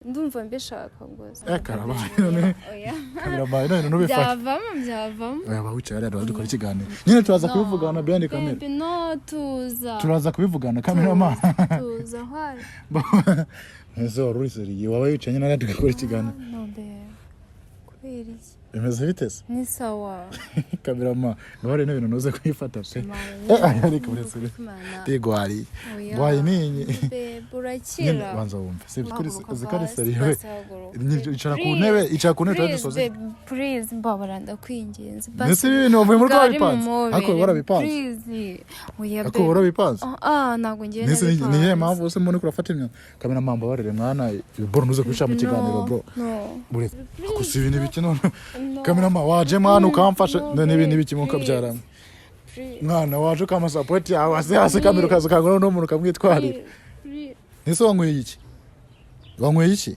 ndumva mbishaka rwose karabaye none kamerabaye none nubifata byavamo aba wicaye rero dukora ikiganiro nyine turaza kubivugana behind camera no turaza kubivugana cameraman tuza hari nese waruri wabaye wicaye nyine dukora ikiganiro none kubera bimeze bitese ni sawa cameraman ngore n'ibintu noze kwifata pe ariko buretse tegwari wayi ninyi burakira banza wumve kuri zikari seriwe icara ku ntebe dusoze please mbabara ndakwinginze nese ibintu uvuye muri kwabipanze ako warabipanze please ako warabipanze nago ngiye nese niye mpamvu use mbone kurafata imyaka cameraman mbabarire mwana boro nuze kwisha mu kiganiro bro buretse kusiba ibintu biki none cameraman waje mwana ukamfasha n'ibintu biki mukabyarana mwana waje kama support yawe hasi kamera kaza kangora no muntu kamwitwarira nese wanyweye iki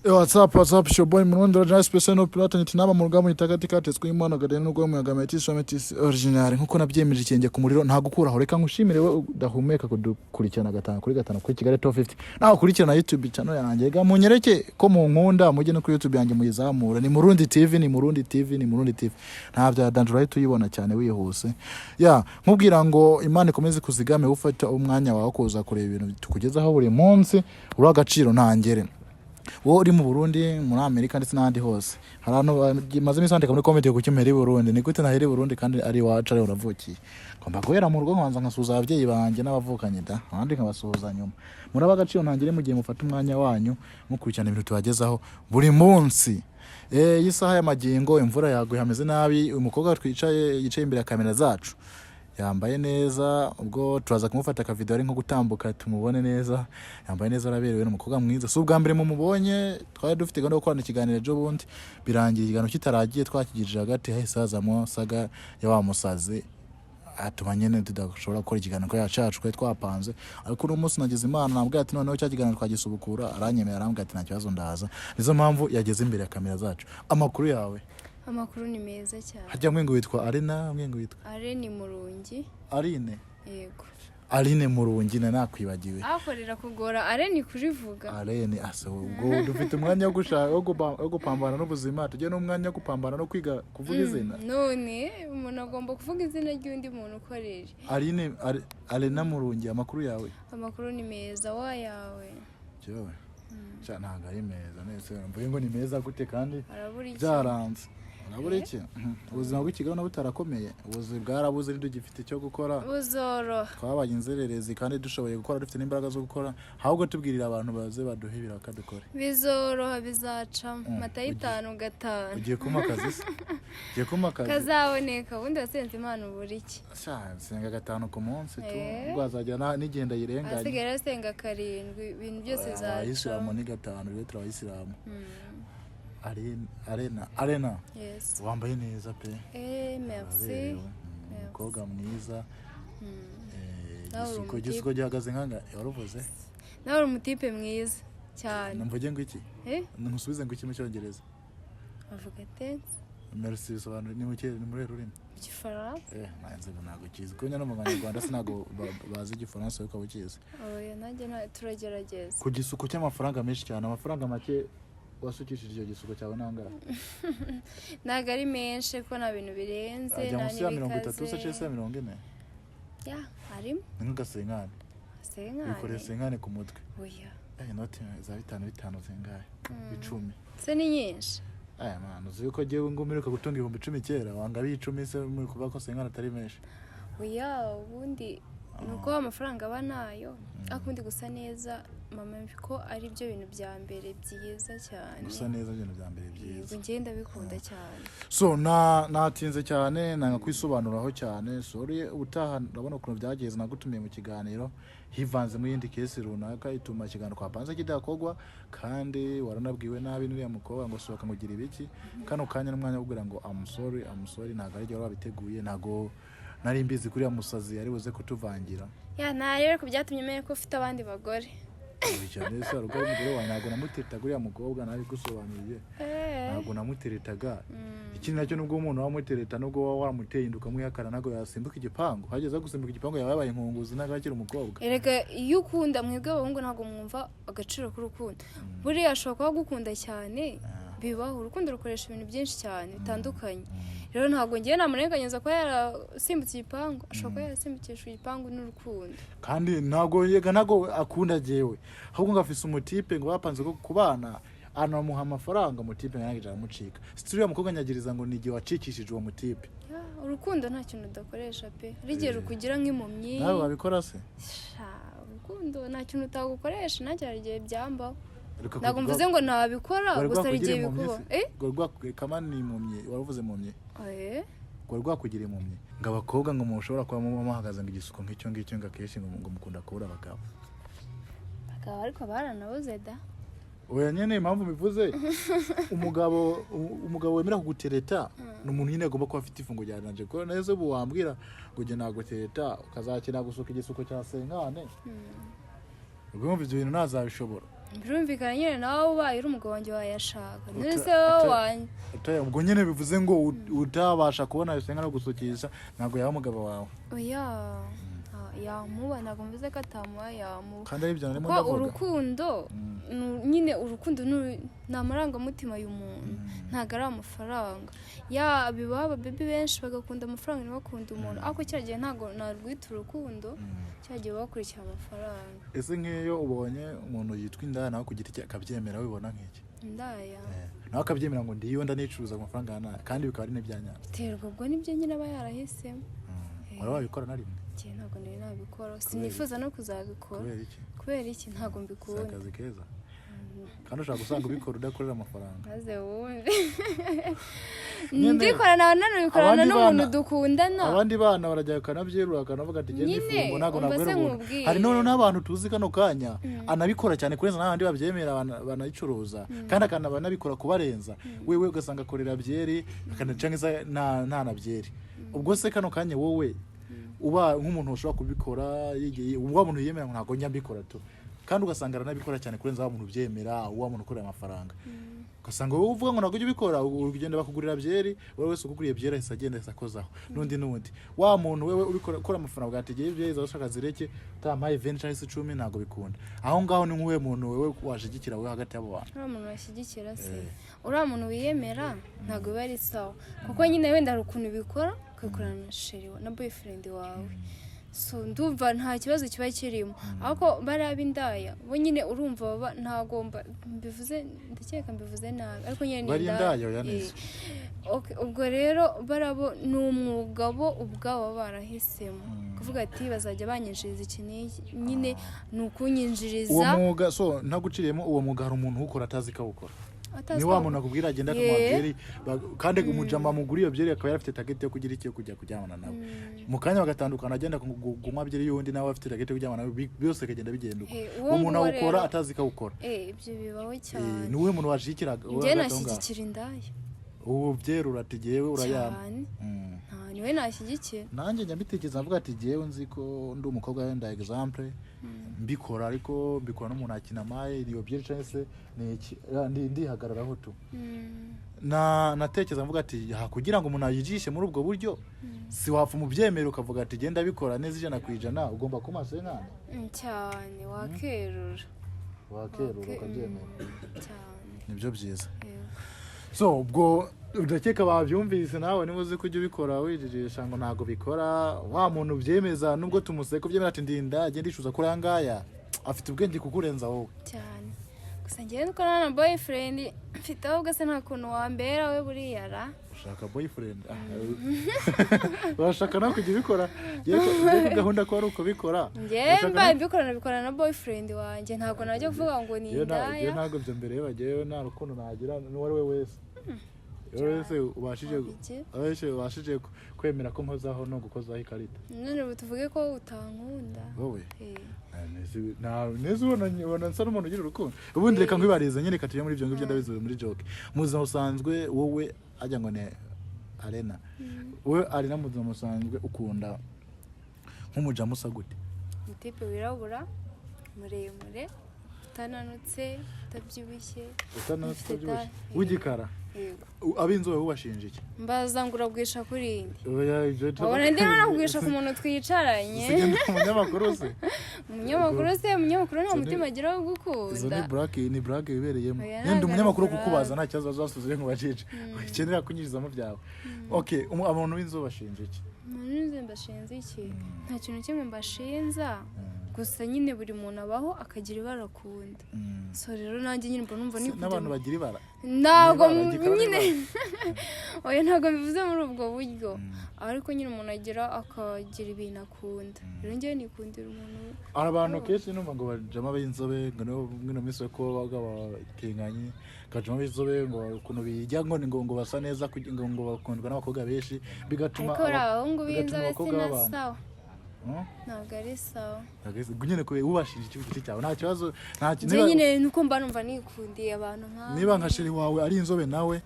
WhatsApp showboy murundo na special no pilot nitinaba mu rugamo itagatika tetswe imana gadene no gwamu yagama iti sometis original nkuko nabyemeje ikenge ku muriro nta gukuraho reka nkushimire we udahumeka kudukurikirana gatanu kuri Kigali Top 50 naho kurikirana YouTube channel yanjye ga munyereke ko mu nkunda mujye no kuri YouTube yanjye muyizamura ni Murundi TV nta bya dandura tuyibona cyane wihuse nkubwira ngo Imana ikomeze kuzigame ufata umwanya wawe kuza kureba ibintu tukugezaho buri munsi uri agaciro ntangere wo uri mu Burundi muri Amerika ndetse n'andi hose harano maze misandika muri comment kukimera i Burundi ni gute naheri Burundi kandi ari wacu ari uravukiye ngomba guhera mu rugo nkanza nkasuza abavyeyi banje n'abavukanye da abandi nkabasuhuza nyuma muri abagaciro ntangire mu gihe mufata umwanya wanyu mukurikirana ibintu tubagezaho buri munsi yisaha y'amagingo imvura yaguye hameze nabi umukobwa twicaye yicaye imbere ya kamera zacu yambaye neza ubwo turaza kumufata ka video ari nko gutambuka tumubone neza yambaye neza araberewe n'umukobwa mwiza so ubwa mbere mumubonye twari dufite gahunda yo gukorana ikiganiro ejo bundi birangiye ikiganiro kitaragiye twakigirije hagati hahise hazamo saga ya wa musazi atuma nyene tudashobora gukora ikiganiro ko yacacu twe twapanze ariko uno munsi nagize Imana nabwo ati noneho cya kiganiro twagisubukura aranyemera arambwira ati nta kibazo ndaza nizo mpamvu yageze imbere ya kamera zacu amakuru yawe amakuru ni meza cyane hajya mwengo witwa Arena mwengo witwa Arene Murungi Arine yego Arine Murungi nakwibagiwe akorera kugora Arene kurivuga Arene ubwo dufite umwanya wo gushaka wo gupambana n'ubuzima tujye n'umwanya wo gupambana no kwiga kuvuga izina none umuntu agomba kuvuga izina ry'undi muntu ukoreje Arena Murungi amakuru yawe amakuru ni meza wayawe cyo ntabwo ari meza nese mvuye ngo ni meza gute kandi araburi byaranze urabura iki ubuzima bw'ikigo na butarakomeye ubuzi bwarabuze ridugifite cyo gukora buzoro twabaye inzererezi kandi dushoboye gukora dufite n'imbaraga zo gukora ahubwo tubwirira abantu baze baduhibira kadukore bizoro bizaca mata 5 ugiye kumakazi ugiye kumakazi kazaboneka ubundi wasenze Imana uburi iki senga 5 ku munsi tu rwazajya n'igenda yirenga asigara senga 7 ibintu byose zaca Isilamu ni 5 rero turabisilamu Arena yes wambaye neza pe merci umukobwa mwiza igisuko gihagaze nkanga waruvuze nawe uri umutipe mwiza cyane mvuge ngo iki nkusubize ngo iki mu cyongereza avuga tense merci bisobanura ni muri rurimi igifaransa nanze ntago kizi ko nyana mu Rwanda sinago bazi igifaransa ariko bukizi nanjye turagerageza ku gisuko cy'amafaranga menshi cyane amafaranga make wasukishije icyo gisuko cyawe nangara ntago ari menshi ko nta bintu birenze nta n'ibikaze 30 se cyese 40 harimo n'agasenkane bikore senkane ku mutwe oya inoti za 5 zingahe 10 se ni nyinshi man uzi ko giye ngumiruka gutunga 10,000 kera wanga bi10 se muri kuva ko senkane atari menshi oya ubundi nuko amafaranga banayo akundi gusa neza mama ko ari byo bintu bya mbere byiza cyane gusa neza ibintu bya mbere byiza ngenda bikunda cyane so natinze cyane nanga kwisobanuraho cyane sorry utaha ndabona ukuntu byageze nagutumiye mu kiganiro hivanze mu yindi case runaka ituma ikiganiro kwapanze kidakogwa kandi waranabwiwe nabi n'uriya mukobwa ngo sohoka mugira ibiki kano kanya n'umwanya wo kugira ngo I'm sorry ntago ari ryo wabiteguye ntago nari mbizi kuri ya musazi yari buze kutuvangira rero ko byatumye menye ko ufite abandi bagore cyane se arugora umugore wa ntago namuteta kuri ya mukobwa nari gusobanuriye ntabwo namuteretaga ikindi nacyo nubwo umuntu wamutereta nubwo waba waramuteye inda ukamwihakana ntabwo yasimbuka igipangu hageze gusimbuka igipangu yaba yabaye inkunguzi ntabwo akiri umukobwa. erega iyo ukunda mwebwe abahungu ntabwo mwumva agaciro k'urukundo buriya ashobora kuba agukunda cyane bibaho urukundo rukoresha ibintu byinshi cyane bitandukanye rero ntabwo ngiye namurenganyiza kuba yarasimbutse igipangu ashobora kuba yarasimbukishije igipangu n'urukundo kandi ntabwo akunda jewe ahubwo ngo afise umutipe ngo bapanze ko kubana anamuha amafaranga umutipe nyange aramucika situriya mukobwa nyagiriza ngo n'igihe wacikishije uwo mutipe. Urukundo nta kintu udakoresha pe rigiye rukugira nk'impumyi nawe wabikora se urukundo nta kintu utagukoresha nagera igihe byambaho ntabwo mvuze ngo ntabikora gusa rigiye bikuba kamani ni impumyi waravuze impumyi gwari rwakugira impumyi ngo abakobwa ngo mushobora kuba muhagaze ngo igisuko nk'icyo ngicyo ngo akenshi ngo mukunda kubura abagabo ariko baranabuze da oya nyene impamvu bivuze umugabo wemera kugutereta n'umuntu nyine agomba kuba afite ifungo rya nanje ko neza ubu wambwira ngo je nagutereta ukazakina gusuka igisuko cya senkane ubwo mumva ibyo bintu ntazabishobora birumvikana nyine nawe ubaye uri umugabo wanjye wayashaka nese wowe ubwo nyine bivuze ngo utabasha kubona senkane no gusukisha ntabwo yaba umugabo wawe oya yamuba ntabwo mvuze ko atamuha yamuba kandi ari ibyo narimo ndavuga ndavuga urukundo nyine urukundo ni amarangamutima y'umuntu ntabwo ari amafaranga bibaho ababebi benshi bagakunda amafaranga ntibakunda umuntu ariko cya gihe ntabwo narwita urukundo cya gihe bakurikira amafaranga. Ese nk'iyo ubonye umuntu yitwa indaya nawe ku giti cye akabyemera wibona nk'iki indaya nawe akabyemera ngo ndiyo ndanicuruza amafaranga yana kandi bikaba ari n'ibyanyana biterwa ubwo nibyo nyine aba yarahisemo wari wabikora na rimwe ntabwo nari nabikora sinifuza no kuzabikora kubera iki ntabwo mbikunda akazi keza kandi ushaka gusanga ubikora udakorera amafaranga maze wumve ndikorana nabikorana n'umuntu dukundana abandi bana barajya kanabyerura akanavuga ati genda ifungo ntabwo nabwera umuntu hari none n'abantu tuzi kano kanya anabikora cyane kurenza n'abandi babyemera banayicuruza kandi akanaba nabikora kubarenza wewe ugasanga akorera byeri akanacangiza nta na byeri ubwo se kano kanya wowe uba nk'umuntu ushobora kubikora uba muntu yemera ngo ntabwo nyambikora tu kandi ugasanga aranabikora cyane kurenza muntu byemera uwa muntu ukorera amafaranga ugasanga wowe uvuga ngo ntabwo ujye ubikora ugenda bakugurira byeri wowe wese ukuguriye byeri ahise agenda ahise akozaho n'undi wa muntu wewe ukora amafaranga bwategeye byeri zawe ushaka zireke utampaye 20 cyangwa 10 ntabwo bikunda aho ngaho ni nk'uwe muntu wewe washigikira we hagati y'abo bantu uriya muntu washyigikira se uriya muntu wiyemera ntabwo biba ari sawa kuko nyine wenda hari ukuntu ubikora ukabikorana na sheri na boyfriend wawe so ndumva nta kibazo kiba kirimo ariko bariya b'indaya bo nyine urumva ntagomba mbivuze ndakeka mbivuze nabi ariko nyine bari indaya yaneze ubwo rero barabo ni umwuga bo ubwabo barahisemo kuvuga ati bazajya banyinjiriza iki n'iki nyine ni ukunyinjiriza uwo mwuga so ntaguciriyemo uwo mwuga hari umuntu ukora atazi ko awukora ni wa muntu akubwira agenda akamuha byeri kandi umujama muguriyo byeri akaba yarafite target yo kugira iki yo kujya kujyamana nawe mu kanya bagatandukana agenda kunywa byeri yundi nawe afite target yo kujyamana nawe byose kagenda bigenda uko umuntu awukora atazi ko awukora ibyo bibaho cyane ni we muntu washikiraga njye nashyigikira indaya ubu byeri uratigewe urayana niwe nashyigikira nanjye njya mbitekereza mvuga ati jewe nzi ko ndi umukobwa wenda example mbikora ariko mbikora n'umuntu akina maye niyo byeri cyane se ndihagararaho tu natekereza mvuga ati kugira ngo umuntu ayijishe muri ubwo buryo si wapfa mu byemero ukavuga ati genda bikora neza 100% ugomba kumaso nkana cyane wakerura ukabyemera cyane nibyo byiza so ubwo udakeka babyumvise nawe niba uzi kujya ubikora wijijisha ngo ntago bikora wa muntu byemeza nubwo tumuseka byemera ati ndinda agenda ishuza kuri angaya afite ubwenge kukurenza wowe cyane gusa ngiye dukorana na boyfriend mfite ahubwo se nta kuntu wambera we buriya ra ushaka boyfriend urashaka no kujya ubikora yewe gahunda ko ari uko bikora njye mbikora na boyfriend wanjye ntabwo najya kuvuga ngo ni indaya ntabwo byo mbere bagiye nta rukundo nagira n'uwari we wese wese ubashije kwemera ko mpozaho no gukozaho ikarita none ubu tuvuge ko utankunda wowe neza ubona nsa n'umuntu ugira urukundo ubundi reka nkwibariza nyine reka tujye muri ibyo ngibyo ndabizi muri joke mu buzima busanzwe wowe ajya ngo ne Arena wowe Arena mu buzima busanzwe ukunda nk'umujamu usa gute umutipe wirabura muremure utananutse utabyibushye w'igikara ab'inzobe ubashinja iki mbaza ngo urabwisha kuri indi oya ibyo abona ndi nabwisha ku muntu twicaranye umunyamakuru se umunyamakuru nta mutima agira wo izo gukunda ni black bibereyemo Oya, nende umunyamakuru ntabwo ari kukubaza nta kibazo bazasubize ngo bacice ukenera kunyurizamo byawe okay abantu b'inzobe bashinja iki umuntu mbashinze iki nta kintu kimwe mbashinza gusa nyine buri muntu abaho akagira ibara akunda so rero nanjye nyine mbona numva nikunda n'abantu bagira ibara ntabwo nyine oya ntabwo bivuze muri ubwo buryo ariko nyine umuntu agira akagira ibintu akunda rero njyewe nikundira umuntu hari abantu kenshi numva ngo bajama b'inzobe ngo nibo mwino minsi ko babatinganye kajama b'inzobe ngo ukuntu bijya ngo basa neza ngo bakundwa n'abakobwa benshi bigatuma ariko abahungu b'inzobe sina sawa ntabwo ari sawa nyine ko ubashije ikibuti cyawe nta kibazo nta kintu nyine nuko mba numva nikundiye abantu nk'abo niba nka sheri wawe ari inzobe nawe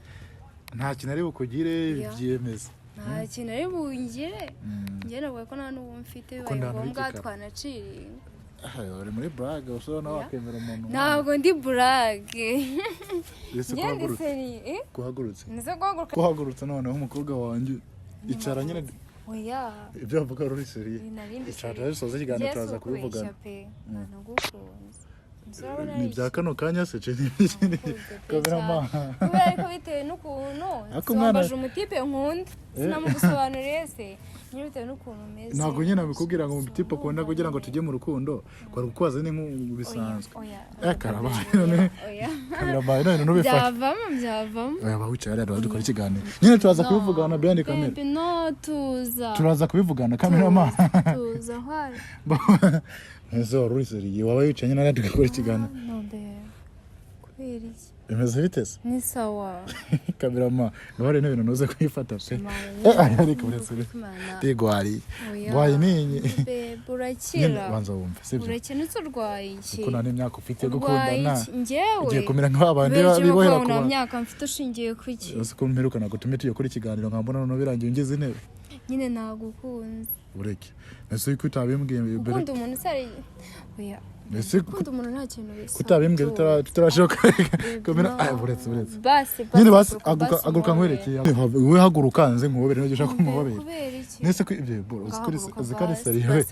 nta kintu ari bukugire byemeza nta kintu ari bungire njye navuga ko nta n'ubu mfite bibaye ngombwa twanaciriye uri muri burage usura nawe wakemera umuntu ntabwo ndi burage ngende seri guhagurutse noneho umukobwa wanjye icara nyine oya ibyo bavuga ruri seri icara risoza ikiganiro turaza kubivugana ni bya kano kanya se ceni kamerama kubera ko bitewe n'ukuntu wambaje umutipe nkunda sinamugusobanuriye se nyine bitewe n'ukuntu umeze ntabwo nyine nabikubwira ngo umutipe akunda kugira ngo tujye mu rukundo kwari kukubaza ni nk'ubisanzwe karabaye none kamerabaye none n'ubifata byavamo oya bawicaye hariya dukora ikiganiro nyine turaza kubivugana behind camera no turaza kubivugana kamerama tuza hwari ese wari uri seriye waba wicaye nyine hariya tugakora ikiganiro kubera iki bimeze bite se ni sawa kamerama ngahore n'ibintu nuze kwifata pe ariko uretse tegwari ngwaye ninyi burakira banza wumve sibyo urakenutse urwaye iki kuko nta n'imyaka ufite gukundana njyewe ugiye kumera nk'abandi bibohera kuba myaka mfite ushingiye ku iki ese ko mperukana gutumye tuye kuri ikiganiro nkambona none birangiye ungeze intebe nyine nagukunze ureke ese uko utabimbwiye ukunda umuntu sari oya ese ukunda umuntu nta kintu bisa kutabimbwiye tutarashoka kamera buretse basi nyine basi aguruka nkwerekeye wowe haguruka nze nkubere n'ibyo ushaka kumubabera nese ko ibyo uzikari seriye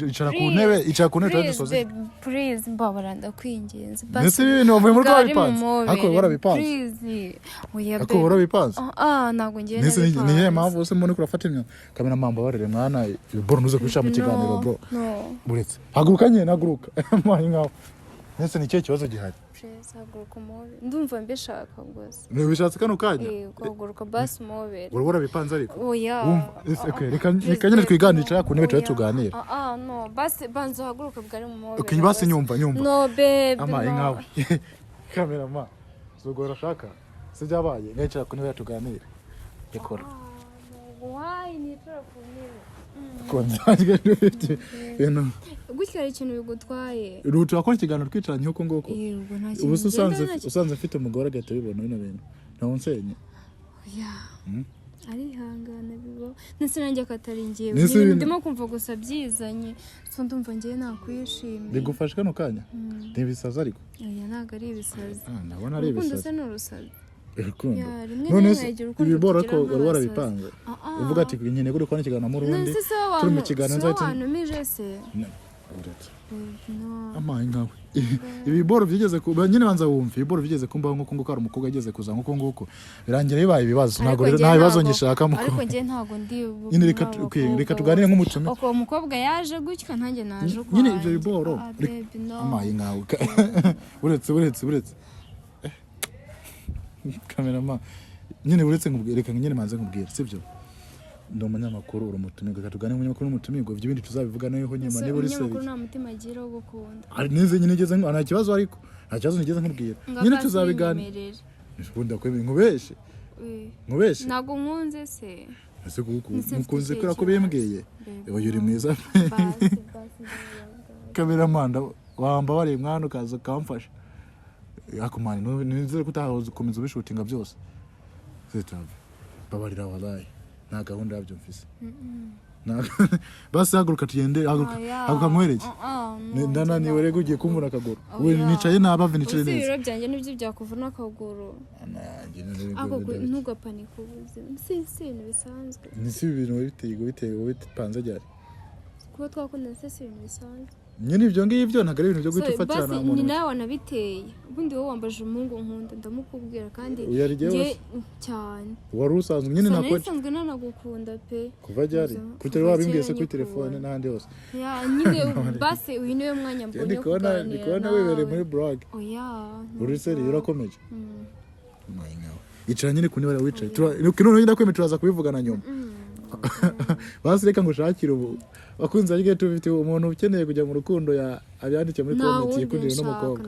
icara ku ntebe turadusoze please mbabara ndakwinginze nese ibintu wavuye muri warabipanze ariko warabipanze please oya ariko warabipanze ntabwo ngiye nese ni he mpamvu use mbone kurafata imyaka kamera mamba barere mwana boro nuze kwisha mu kiganiro bro buretse haguruka nyine haguruka mwana ngaho nese ni cyo kibazo gihari haguruka umubiri ndumva mbishaka rwose ntibishatse kano kanya haguruka basi umubiri warabipanze ariko oya reka nyine twiganira ku ntebe tuba tuganira no basi banza uhaguruke bwari mu mubiri basi nyumva no babe amaye nkawe kamera ma zogora shaka se byabaye ngicara ku ntebe tuganira rekora why nicara ku ntebe konzange n'ibiti bino gutya ari ikintu bigutwaye rutu akora ikiganiro twicaranye uko ngoko ubu usanze mfite umugore agahita bibona bino bintu ntawo nsenye arihangana bibo ndetse nanjye akatari ngewe ndimo kumva gusa byizanye so ndumva ngewe nakwishimiye bigufashe kano kanya ntibisaza ariko oya ntabwo ari ibisazi ndabona ari ibisazi urukundo se ni urusazi urukundo none se ibibora ko wari warabipanze uvuga ati nkeneye gukora kubona ikiganiro mu rundi turi mu kiganiro nzahita wantumije se amaye nkawe ibiboro byigeze kuba nyine banza wumva ibiboro byigeze kumbaho nk'uko nguko hari umukobwa ageze kuza nk'uko nguko birangira bibaye ibibazo ntabwo nta bibazo ngishaka mu ariko njye ntabwo ndi nyine reka tuganire nk'umutume uko umukobwa yaje gutya nanjye naje kwa nyine ibyo biboro amaye nkawe uretse kamerama nyine uretse nkubwire reka nyine manze nkubwire sibyo ndi umunyamakuru uri umutumirwa reka tuganire nk'umunyamakuru n'umutumirwa ibyo bindi tuzabivuga naho nyuma niba uri seriye nta mutima agira wo gukunda neze nyine ngeze nta kibazo ariko nta kibazo nigeze nkubwira nyine tuzabiganira ubundi akwemeye nkubeshe ntabwo nkunze se ese mukunze kubera ko bimbwiye uyu uri mwiza kameramanda wamba bari mwana ukaza ukamfasha akumani nizere ko utakomeza ubishutinga byose babarira wallahi nta gahunda yabyo mfise basi haguruka tugende haguruka nkwereke ndananiwe rego ugiye kumvuna akaguru we nicaye nabave nicare neza ibiro byanjye nibyo byakuvuna akaguru ntugapanike ubuzima si ibintu bisanzwe si ibintu biteye bipanze ryari kuba twakundana si ibintu bisanzwe nyine ibyo ngibyo ntabwo ari ibintu byo guhita ufatirana muntu ni nawe wanabiteye ubundi wowe wambaje umuhungu nkunda ndamukubwira kandi njye cyane wari usanzwe nyine nakora nsanzwe nanagukunda pe kuva ryari kutari wabimbwiye se kuri telefone n'ahandi hose nyine basi uyu niwe mwanya mbonye kuganira ndi kubona wibereye muri blog uri seri urakomeje icara nyine ku ntebe wicaye noneho nyine kwemera turaza kubivugana nyuma basi reka ngushakire ubu bakunze ariko tufite umuntu ukeneye kujya mu rukundo abyandike muri comment yikundira n'umukobwa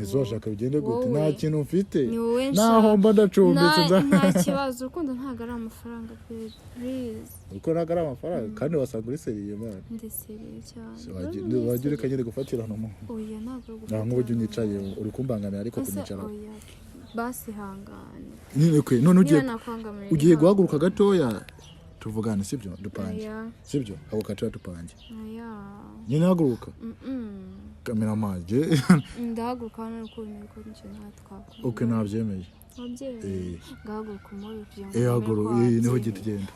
Ezo shaka bigende gute nta kintu mfite naho mba ndacumbitse nta kibazo urukundo ntago ari amafaranga please uko ntago ari amafaranga kandi wasanga uri seriye man ndi seriye cyane wagira ukagende gufatira no mu oya ntago ntago ujye unyicaye uri kumbangamira ariko kunyicara basi hangane none ugiye guhaguruka gatoya tuvugane sibyo dupange sibyo abo katura tupange nyine haguruka kamera maje ndahaguruka hano ko niko nicyo natwakora okay nabyemeye ngahaguruka umubiri kugira ngo haguruka niho gitugenda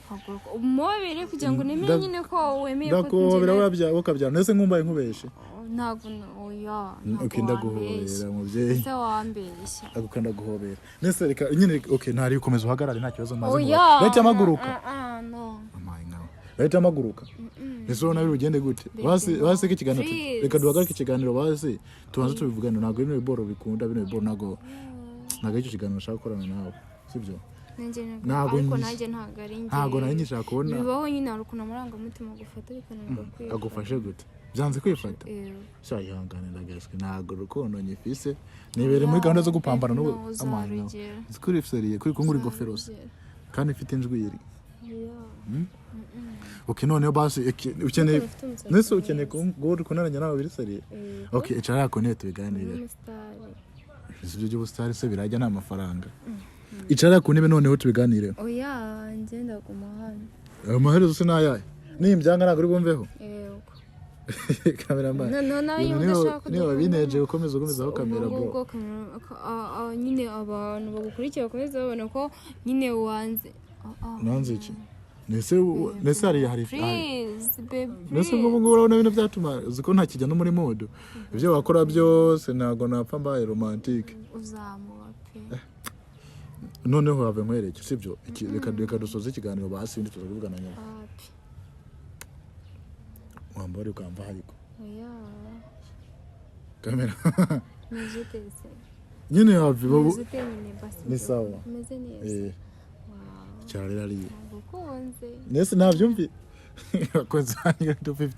umubiri kugira ngo nemenye nyine ko wemeye ko ndakobera wakabyara nese nkumbaye nkubeshe ntago oya ndaguhobera mubyeyi se wambeshya agukanda guhobera nese reka nyine okay ntari ukomeza uhagarare nta kibazo maze leta amaguruka no leta amaguruka nese nawe ugende gute basi ikiganiro reka duhagarike ikiganiro basi tubanze tubivugane ntago bino biboro bikunda bino biboro ntago icyo kiganiro nshaka gukorana nawe sibyo ariko nanjye ntago nari nyishaka kubona bibaho nyine hari ukuntu amarangamutima agufata ariko ntabwo agufashe gute byanze kwifata sha ihangane ndagaswe ntago rukundo nyifise nibere muri gahunda zo gupambana n'ubu amana zikuri feriye kuri kungura ingofero se kandi ifite injwiri okay noneho basi ukeneye nese ukeneye kunaranya nawe biri seriye okay icara yako ne tubiganire ibyo by'ubustari se birajya nta mafaranga icara ku ntebe noneho tubiganire oya ngenda ku muhanda amaherezo se nayaye nimbyanga ntabwo uri bumveho kamera man niba bineje ukomeza aho kamera bro nyine abantu bagukurikira bakomeza babona ko nyine wanze nanze iki nese hari please baby nese ngo urabona ibintu byatuma uziko nta kijya no muri mood ibyo wakora byose ntago napfa mbaye romantique uzamuba pe noneho have nkwereke sibyo reka dusoze ikiganiro basi ndi tuzavugana nyuma wambare ukamva hariko oya kamera nizutese nyine have ni sawa meze neza cyarira ari ukunze nese navyumvi akoze 250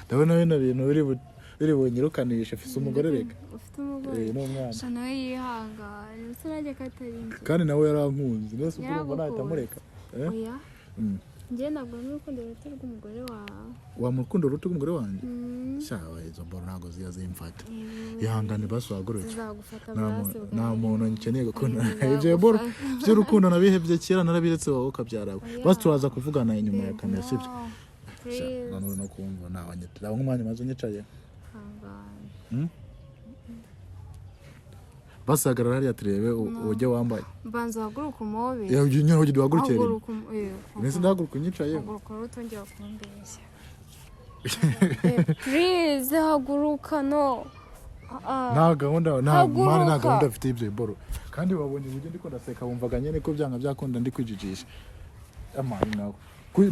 ndabona bino bintu biri bunyirukanisha afise umugore reka ufite umugore n'umwana sana yihangana nse najye katarinze kandi nawe yarankunze nese urumva natamureka oya ngiye ntabwo n'urukundo ruto rw'umugore wawe wa murukundo ruto rw'umugore wanjye shawa izo mboro ntago ziyazimfata ihangane basi wagoretse nta muntu nkeneye gukunda ibyo mboro by'urukundo nabihebye kera narabiretse wowe ukabyarawe basi turaza kuvugana inyuma ya kamera sibyo none no kumva nabanyetera nk'umwanya maze unyicaye basi hagarara hariya turebe ujye wambaye mbanza uhaguruka umuhobe nyine ujye duhagurukire nese ndahaguruka unyicaye haguruka utongera kumbeshya please haguruka no nta gahunda nta gahunda afite ibyo biboro kandi wabonye uburyo ndiko ndaseka wumvaga nyine ko byanga byakunda ndi kwijijisha amani nawe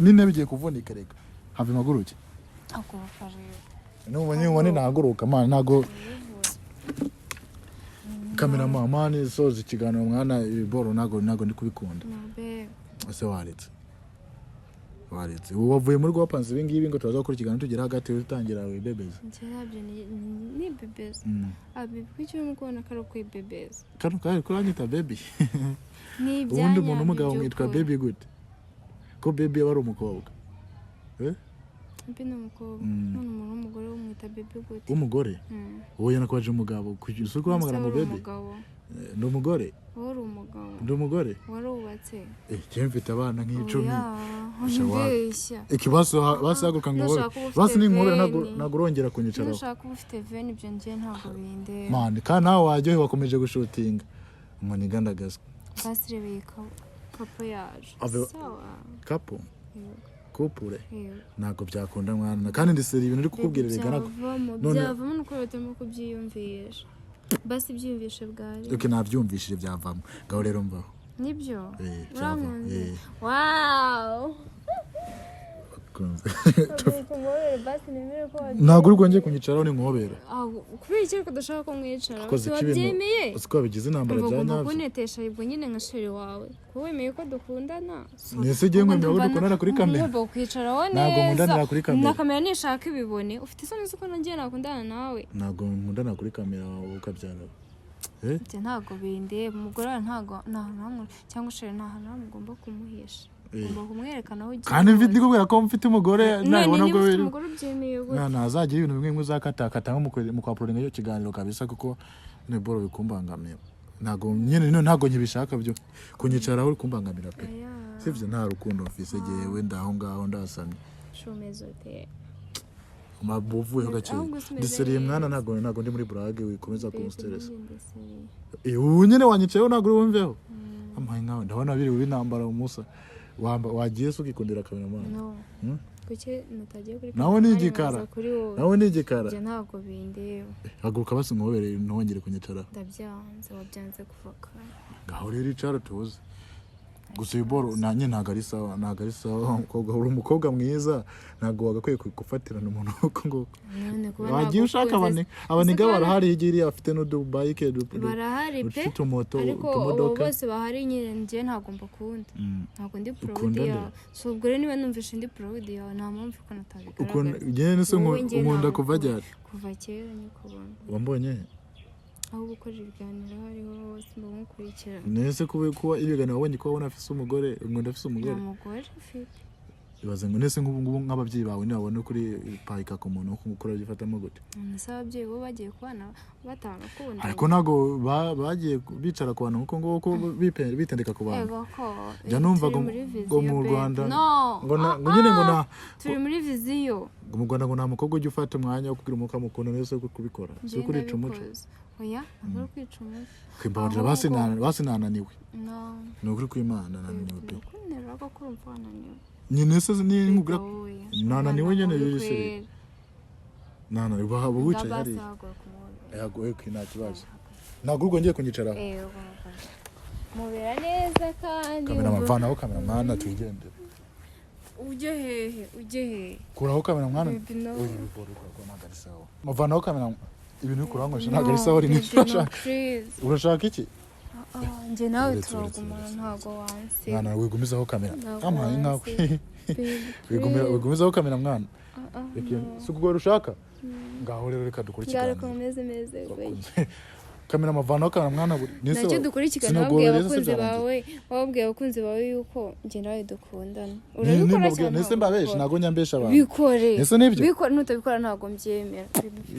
nine bigiye kuvunika reka have maguruke haguruka rero n'ubonye nahaguruka man nago kamera mama soza ikiganiro mwana ibiboro nago ndi kubikunda ese waretse wavuye muri gwapanze ibingibi ngo tuzaza gukora ikiganiro tugera hagati utangira we bebeza ntabyo ni bebeza abibwicyo mu kubona karo kwe bebeza kari kuranyita baby ni byanya ubundi umuntu umugabo mwitwa baby gute ko baby aba ari umukobwa mpe n'umukobwa none umuntu w'umugore w'umwita baby gute umugore wowe yanakwaje umugabo kugira uko uhamagara mu baby ndi umugore wowe uri umugabo ndi umugore warubatse njyewe mfite abana nk'icumi mbeshya ikibazo basaguka ngo basi n'inkubera ntabwo urongera kunyicaraho ushaka uba ufite veni ibyo njye ntabwo bindeba mani kandi nawe wajyohe wakomeje gushutinga nkoni igandagazwa basi rebeye kapo yaje sawa kapo kupure ntabwo byakunda mwana kandi ndisera ibintu uri kukubwira regana byavamo nuko batema kubyiyumvisha basi byiyumvishe bwari okay nabyumvishije byavamo ngaho rero mbaho nibyo byavamo wow ntabwo uri bwongeye kunyicaraho n'inkobera kubera iki ariko udashaka ko mwicara wabyemeye uzi ko wabigize intambara bya nyabyo ugomba kunetesha ibwo nyine nka sheri wawe ko wemeye ko dukundana nese ugiye nkwemera ko dukundana kuri kamera ugomba kwicaraho neza ntabwo nkundanira kuri kamera na kamera nishaka ibibone ufite isoni z'uko nagiye nakundana nawe ntabwo nkundana kuri kamera ukabyara ibyo ntabwo bindeba umugore wawe ntabwo nta hantu hamwe cyangwa sheri nta hantu hamwe ugomba kumuhisha ugomba kumwerekana aho ugiye kandi mfite kubera ko mfite umugore nabona ko umugore ubyemeye gute ntazagira ibintu bimwe uzakatakata nko mu kwapuringa iyo kiganiro kabisa kuko ni boro bikumbangamira ntabwo nkibishaka byo kunyicaraho uri kumbangamira pe sivyo nta rukundo mfise jewe ndaho ngaho ndasamye shumezo te mabuvuye gake ndiseriye mwana ntabwo ndi muri brage wikomeza kumustress ubu nyine wanyicayeho ntabwo uri wumveho amaye nkawe ndabona biri ubintambara umusa wagiye se ukikundira kamera mwana kuki natagiye kuri nawe ni igikara nawe ni igikara je ntabwo bindeba haguruka basi nkobere ntongere kunyicara ndabyanze wabyanze kuvuka ngaho rero icara tuze gusa iboro nanye ntago ari sawa umukobwa uri umukobwa mwiza ntago wagakwiye gufatirana umuntu uko ngo wagiye ushaka abaniga barahari higiri afite no bike barahari pe ariko bose bahari nyine njye ntago mbakunda ntago ndi proud ya so ubwo rero niba numvishe ndi proud ya nta mpamvu ko natabigaragaza njye se nkunda kuva ryari kuva kera nyikubona wambonye aho gukora ibiganiro hariho hose mukurikirana nese kuba ibiganiro wabonye ko wabona afise umugore ngo ndafise umugore ufite ibaze ngo nese nk'ubu nk'ababyeyi bawe nabone kuri payika ku muntu uko gukora bifatamo gute nese ababyeyi bo bagiye kubana batanga kubona ariko ntago bagiye bicara ku bantu kuko ngo bitendeka ku bantu jya numva ngo mu Rwanda ngo nyine ngo turi muri viziyo mu Rwanda ngo nta mukobwa ujya ufata umwanya wo kugira umukobwa mukunda nese kubikora si ukurica umuco oya ntabwo kwica umuco kwimbabarira basi nananiwe ni ukuri kw'Imana nananiwe pe neraga ko urumva nananiwe nyine se ni nkubwira nananiwe nyine yise nananiwe bahaba wicaye hari yagoye ko nta kibazo ntabwo urwongeye kunyicaraho mubera neza kandi kamera mavanaho kamera mwana tugendere ujye hehe kuraho kamera mwana uyu biboro ntabwo ari sawa mavanaho kamera ibintu kurangoje ntabwo ari sawa urashaka iki njye nawe turagumana ntabwo wanse mwana wigumizaho kamera amaye nkawe wigumizaho kamera mwana si ukugora ushaka ngaho rero reka dukore ikiganiro meze kamera mavanaho kamera mwana nacyo dukora ikiganiro wababwiye abakunzi bawe yuko njye nawe dukundana urabikora cyane nese mbabeshe ntabwo nyambesha abantu bikore nese nibyo nutabikora ntabwo mbyemera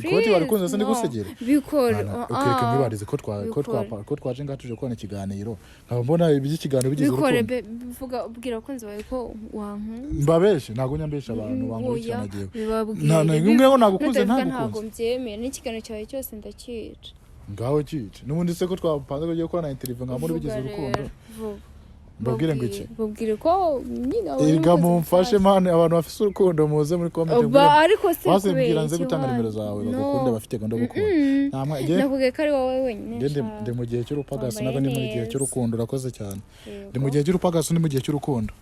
ikoti barakunze se ndigusegera bikore ukereka mwibarize ko twaje ngaha tuje kubona ikiganiro nkaba mbona iby'ikiganiro bigize urukundo bikore bivuga ubwira abakunzi bawe ko wankunda mbabeshe ntabwo nyambesha abantu bankurikirana giye bibabwire ngo nagukunze ntabwo mbyemera n'ikiganiro cyawe cyose ndakica ngaho kice n'ubundi se ko twapanze ko gukora na interview ngamuri bigize urukundo mbabwire ngo iki babwire ko nyine ega mumfashe mane abantu bafise urukundo muze muri comment ariko se wasibwira nze gutanga nimero zawe bagukunda bafite gando gukunda nakubwiye ko ari wowe wenyine ndi mu gihe cy'urupagasi nako ni mu gihe cy'urukundo urakoze cyane ndi mu gihe cy'urupagasi ni mu gihe cy'urukundo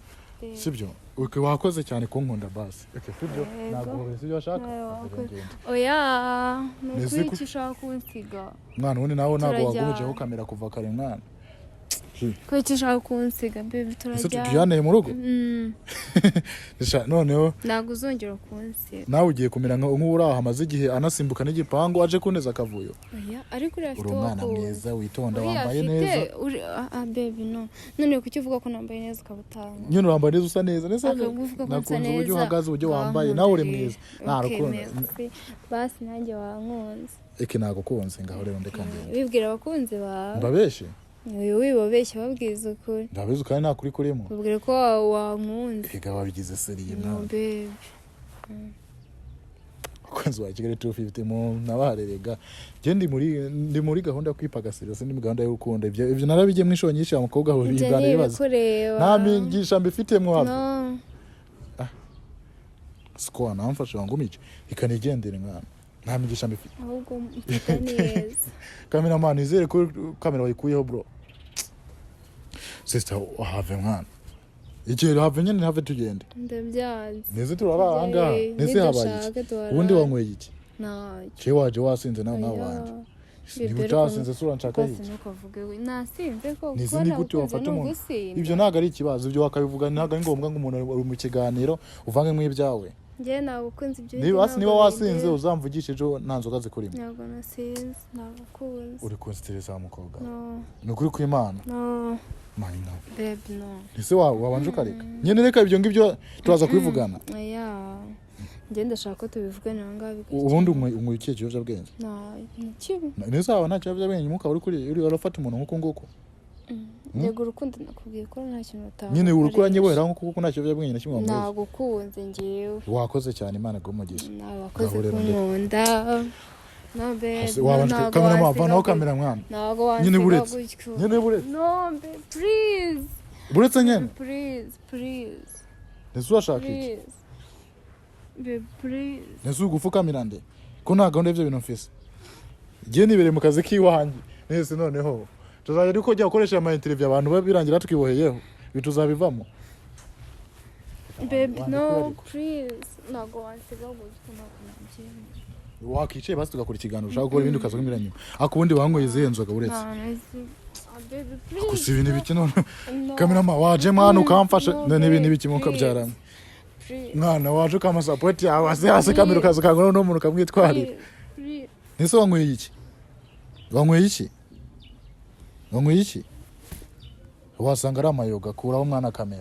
sibyo wakoze cyane kunkunda basi sibyo ntabwo sibyo washaka oya nukwiki ushaka kunsiga mwana ubundi nawe ntabwo wagumijeho kamera kuva kare mwana ko icyo ushaka kunsiga baby ese turajya tujyaneye mu rugo noneho ntabwo uzongera kunsiga nawe ugiye kumera nk'uri aho hamaze igihe anasimbuka n'igipangu aje kuneza akavuyo ariko uriya afite uri umwana mwiza witonda wambaye neza baby no none kuki uvuga ko nambaye neza ukaba utanga nyine urambaye neza usa neza nakunze uburyo uhagaze uburyo wambaye nawe uri mwiza nta rukundo basi nanjye wankunze eke nagukunze ngaho rero ndeka bibwira abakunzi bawe mbabeshe wibabeshya babwiza ukuri ndabizi kandi nta kuri kurimo babwire ko wankunze ega wabigize seriye no baby kwanza wa Kigali 250 mu nabarerega je ndi muri gahunda yo kwipagasira se ndi mu gahunda yo gukunda ivyo narabije mwisho nyinshi umukobwa aho bigana ibibazo nta mingisha mbifitemwe hafi no siko namfashe wangumije ikanigendere mwana nta mingisha mbifite ahubwo mfite neza cameraman izere ko kamera wayikuyeho bro sister have mwana igihe have nyine have tugende ndabyanze neze turaranga neze habaye ubundi wanyweye iki cyo waje wasinze nawe wanje niba utasinze sura nshaka iki nasinze ko nizi ni gute wafata umuntu ibyo ntago ari ikibazo ibyo wakabivuga ntago ari ngombwa ngo umuntu ari mu kiganiro uvange mu ibyawe njye nagukunze ibyo niba wasinze uzamvugishe ejo nta nzoga zikurimo ntabwo nasinze nagukunze uri kunstereza umukobwa ni ukuri kw'Imana Marina baby no ese wabanje ukareka nyene reka ibyo ngibyo turaza kubivugana njye ndashaka ko tubivugana ngaho ubundi umwe ikihe kiyobyabwenge kibi neza nta kiyobyabwenge muka uri urafata umuntu nkuko nguko yego urukundo nakubwiye ko nta kintu utanga nyine urukuranye wera nkuko nta kiyobyabwenge na kimwe wambaye nagukunze ngewe wakoze cyane Imana igumugisha nabakoze kunkunda no baby wabanje kamera mavanaho kamera mwana ntago wansiga nyine buretse no baby please buretse nyene please nese urashaka iki baby please nese ugufukamira nde ko nta gahunda y'ivyo bintu mfise igihe nibere mu kazi k'iwanjye nese noneho tuzajya ariko jya ukoresha ama interview abantu babirangira tukiboheyeho bituzabivamo baby no please ntago wansiga gutyo ntago nabyemera wakicaye basi tugakora ikiganiro ushaka gukora ibindi ukaza kumbira nyuma ako ubundi wanyweye izihe nzoga buretse gusa ibintu biki none kamerama waje mwana ukamfasha n'ibintu biki mukabyarana mwana waje ukamasapoti yawe hasi kamera ukaza ukangura n'umuntu ukamwitwarira nese wanyweye iki wasanga ari amayoga kuraho mwana kamera